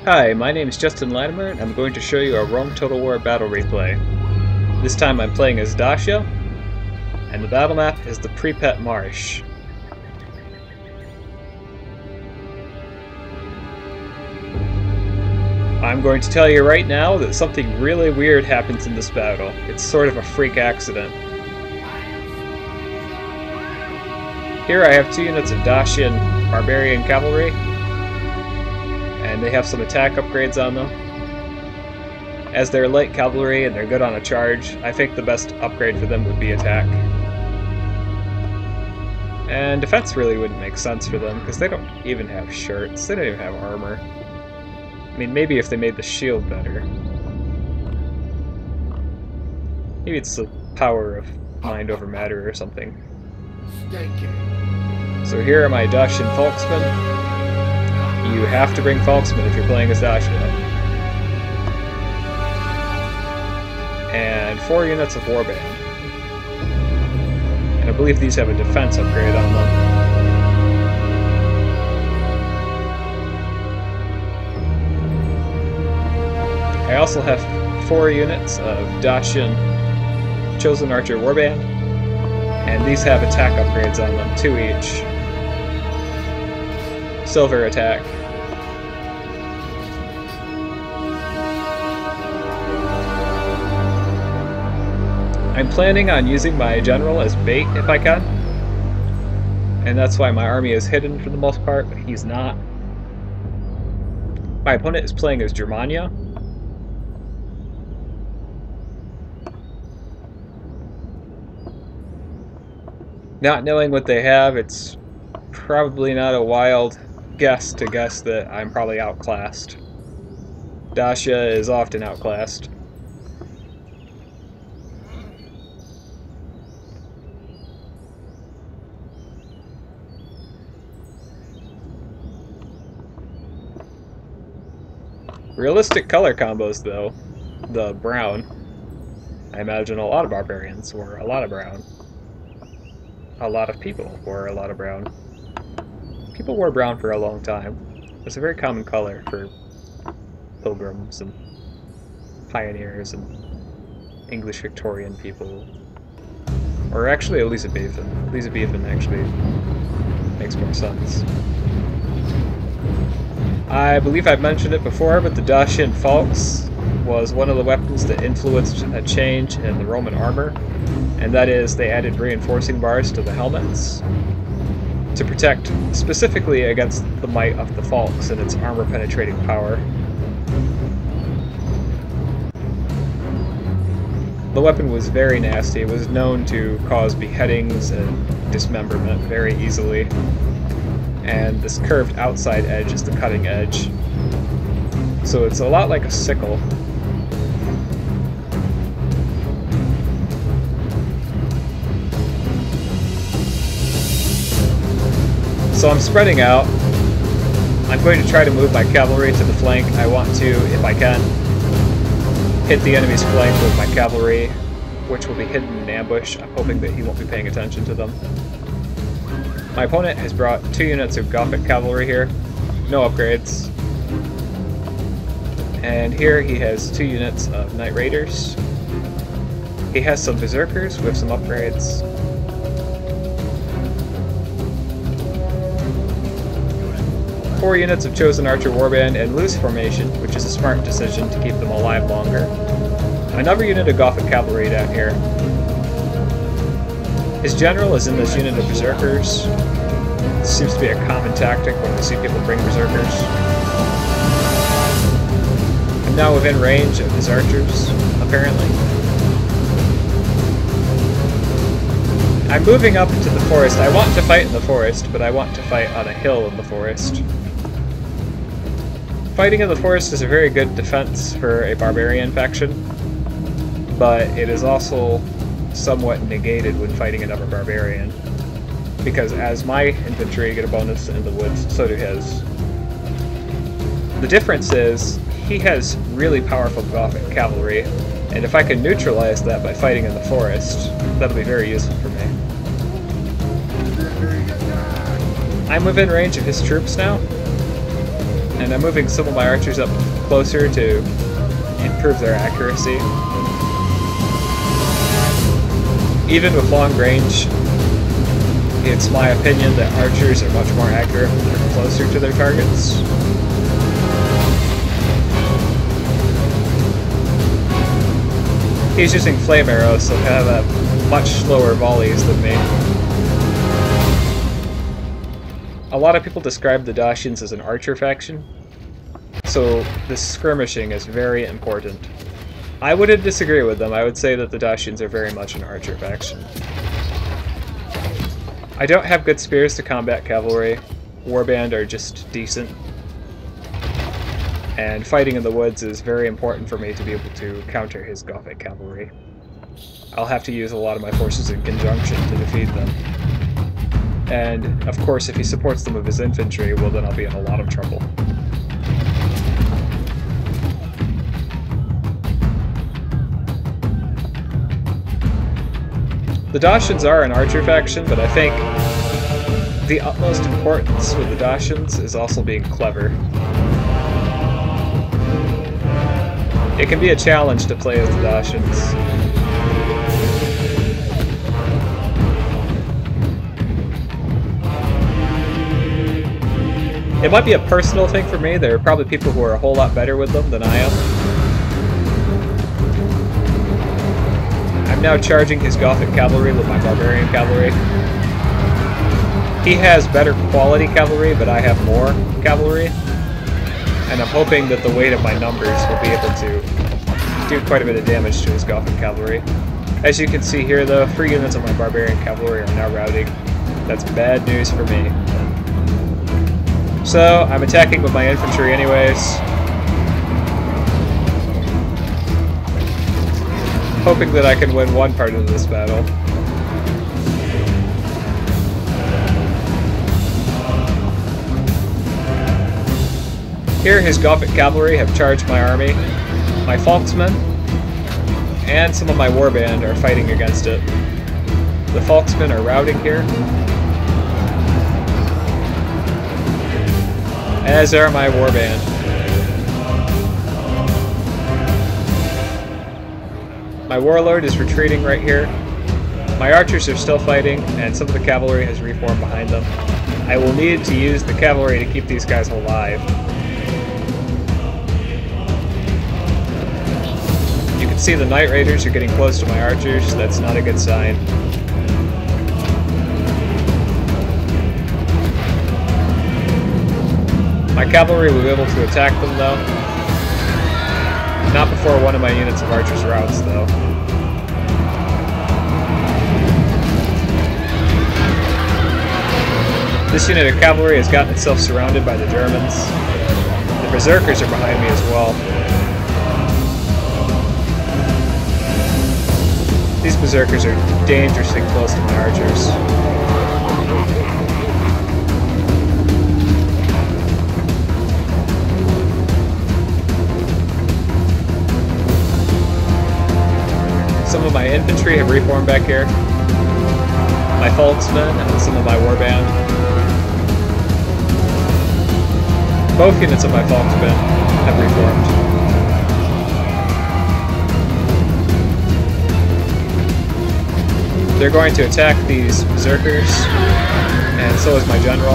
Hi, my name is Justin Latimer, and I'm going to show you a Rome Total War battle replay. This time I'm playing as Dacia, and the battle map is the Pripet Marsh. I'm going to tell you right now that something really weird happens in this battle. It's sort of a freak accident. Here I have two units of Dacian Barbarian Cavalry, and they have some attack upgrades on them. As they're light cavalry and they're good on a charge, I think the best upgrade for them would be attack. And defense really wouldn't make sense for them, because they don't even have shirts, they don't even have armor. I mean, maybe if they made the shield better. Maybe it's the power of mind over matter or something. So here are my Dacian Volksmen. You have to bring Volksmen if you're playing as Dacia. And 4 units of Warband. And I believe these have a defense upgrade on them. I also have 4 units of Dacian Chosen Archer Warband, and these have attack upgrades on them, 2 each. Silver attack. I'm planning on using my general as bait if I can, and that's why my army is hidden for the most part, but he's not. My opponent is playing as Germania. Not knowing what they have, it's probably not a wild guess to guess that I'm probably outclassed. Dacia is often outclassed. Realistic color combos though, the brown. I imagine a lot of barbarians wore a lot of brown. A lot of people wore a lot of brown. People wore brown for a long time. It's a very common color for pilgrims and pioneers and English Victorian people. Or actually Elizabethan. Elizabethan actually makes more sense. I believe I've mentioned it before, but the Dacian Falx was one of the weapons that influenced a change in the Roman armor, and that is they added reinforcing bars to the helmets to protect specifically against the might of the Falx and its armor-penetrating power. The weapon was very nasty. It was known to cause beheadings and dismemberment very easily, and this curved outside edge is the cutting edge. So it's a lot like a sickle. So I'm spreading out. I'm going to try to move my cavalry to the flank. I want to, if I can, hit the enemy's flank with my cavalry, which will be hidden in ambush. I'm hoping that he won't be paying attention to them. My opponent has brought 2 units of Gothic cavalry here, no upgrades. And here he has 2 units of Knight Raiders. He has some Berserkers with some upgrades. Four units of Chosen Archer Warband and loose formation, which is a smart decision to keep them alive longer. Another unit of Gothic cavalry down here. His general is in this unit of Berserkers. This seems to be a common tactic when we see people bring Berserkers. I'm now within range of his archers, apparently. I'm moving up into the forest. I want to fight in the forest, but I want to fight on a hill in the forest. Fighting in the forest is a very good defense for a barbarian faction, but it is also somewhat negated when fighting another barbarian, because as my infantry get a bonus in the woods, so do his. The difference is, he has really powerful Gothic cavalry, and if I can neutralize that by fighting in the forest, that'll be very useful for me. I'm within range of his troops now. And I'm moving some of my archers up closer to improve their accuracy. Even with long range, it's my opinion that archers are much more accurate when they're closer to their targets. He's using flame arrows, so he'll have much slower volleys than me. A lot of people describe the Dacians as an archer faction, so this skirmishing is very important. I wouldn't disagree with them. I would say that the Dacians are very much an archer faction. I don't have good spears to combat cavalry. Warband are just decent. And fighting in the woods is very important for me to be able to counter his Gothic cavalry. I'll have to use a lot of my forces in conjunction to defeat them. And, of course, if he supports them with his infantry, well then I'll be in a lot of trouble. The Dacians are an archer faction, but I think the utmost importance with the Dacians is also being clever. It can be a challenge to play as the Dacians. It might be a personal thing for me. There are probably people who are a whole lot better with them than I am. I'm now charging his Gothic cavalry with my barbarian cavalry. He has better quality cavalry, but I have more cavalry. And I'm hoping that the weight of my numbers will be able to do quite a bit of damage to his Gothic cavalry. As you can see here though, 3 units of my barbarian cavalry are now routing. That's bad news for me. So, I'm attacking with my infantry anyways. Hoping that I can win one part of this battle. Here his Gothic cavalry have charged my army. My Volksmen and some of my warband are fighting against it. The Volksmen are routing here, as are my warband. My warlord is retreating right here. My archers are still fighting, and some of the cavalry has reformed behind them. I will need to use the cavalry to keep these guys alive. You can see the Knight Raiders are getting close to my archers. That's not a good sign. My cavalry will be able to attack them though. Not before one of my units of archers routes though. This unit of cavalry has gotten itself surrounded by the Germans. The Berserkers are behind me as well. These Berserkers are dangerously close to my archers. Some of my infantry have reformed back here. My Volksmen and some of my warband. Both units of my Volksmen have reformed. They're going to attack these Berserkers, and so is my general.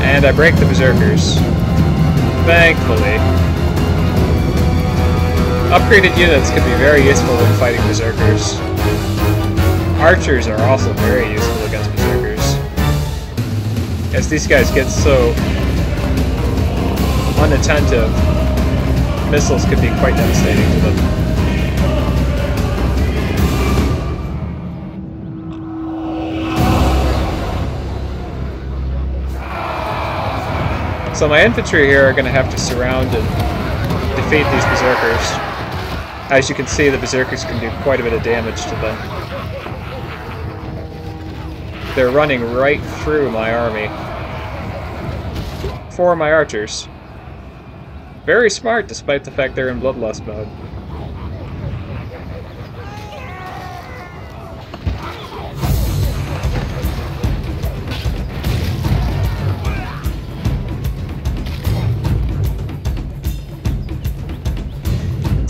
And I break the Berserkers. Thankfully. Upgraded units can be very useful when fighting Berserkers. Archers are also very useful against Berserkers, as these guys get so unattentive, missiles can be quite devastating to them. So my infantry here are going to have to surround and defeat these Berserkers. As you can see, the Berserkers can do quite a bit of damage to them. They're running right through my army. 4 of my archers. Very smart, despite the fact they're in bloodlust mode.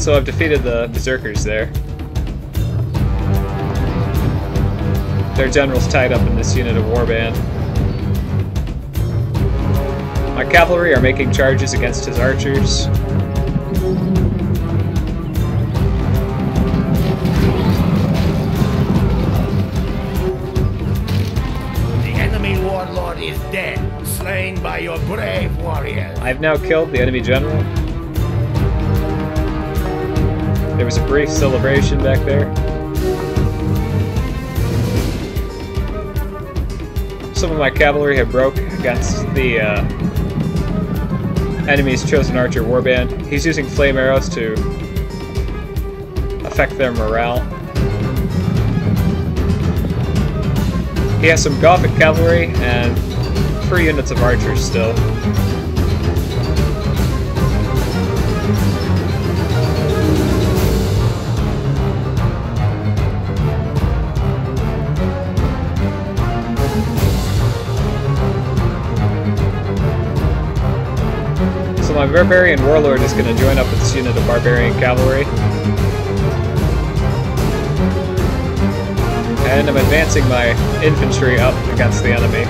So I've defeated the berserkers there. Their general's tied up in this unit of warband. My cavalry are making charges against his archers. The enemy warlord is dead, slain by your brave warriors. I've now killed the enemy general. There was a brief celebration back there. Some of my cavalry have broke against the enemy's chosen archer warband. He's using flame arrows to affect their morale. He has some Gothic cavalry and 3 units of archers still. My barbarian warlord is going to join up with this unit of barbarian cavalry. And I'm advancing my infantry up against the enemy.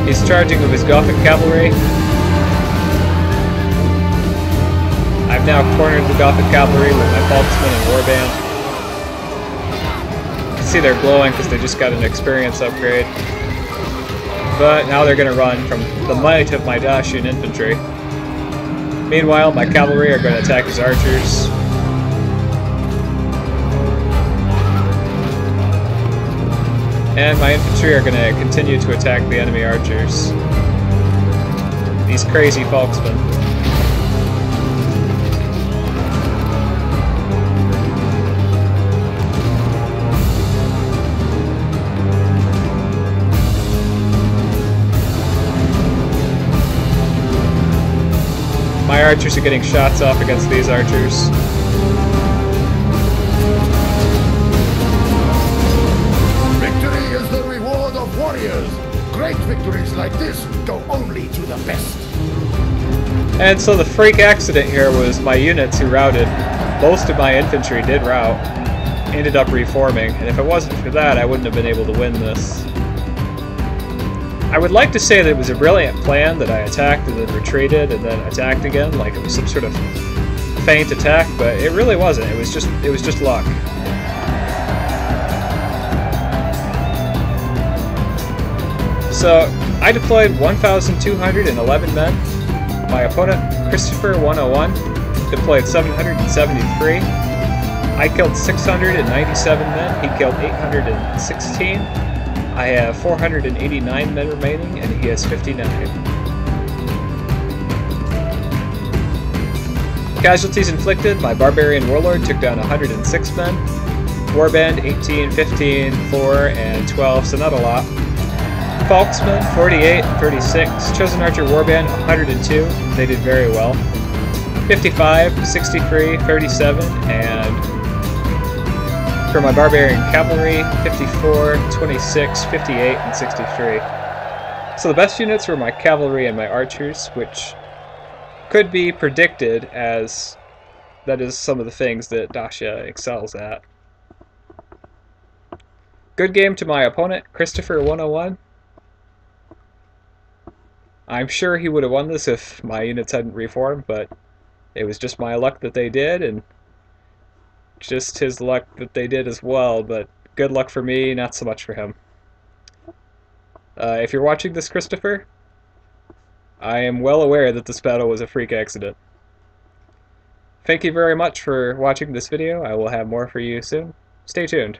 He's charging with his Gothic cavalry. I've now cornered the Gothic cavalry with my Falksmen and warband. You can see they're glowing because they just got an experience upgrade. But now they're going to run from the might of my Dacian infantry. Meanwhile, my cavalry are going to attack his archers. And my infantry are going to continue to attack the enemy archers. These crazy Falksmen. My archers are getting shots off against these archers. Warriors, great victories like this go only to the best. And so the freak accident here was my units who routed. Most of my infantry did rout, ended up reforming, and if it wasn't for that, I wouldn't have been able to win this. I would like to say that it was a brilliant plan that I attacked and then retreated and then attacked again, like it was some sort of feint attack, but it really wasn't. It was just luck. So, I deployed 1,211 men. My opponent, Christopher 101, deployed 773. I killed 697 men, he killed 816. I have 489 men remaining, and he has 59. Casualties inflicted, my barbarian warlord took down 106 men. Warband 18, 15, 4, and 12, so not a lot. Falksmen, 48, 36, Chosen Archer Warband, 102, they did very well. 55, 63, 37, and for my Barbarian Cavalry, 54, 26, 58, and 63. So the best units were my Cavalry and my Archers, which could be predicted as that is some of the things that Dacia excels at. Good game to my opponent, Christopher 101. I'm sure he would have won this if my units hadn't reformed, but it was just my luck that they did, and just his luck that they did as well, but good luck for me, not so much for him. If you're watching this, Christopher, I am well aware that this battle was a freak accident. Thank you very much for watching this video. I will have more for you soon. Stay tuned.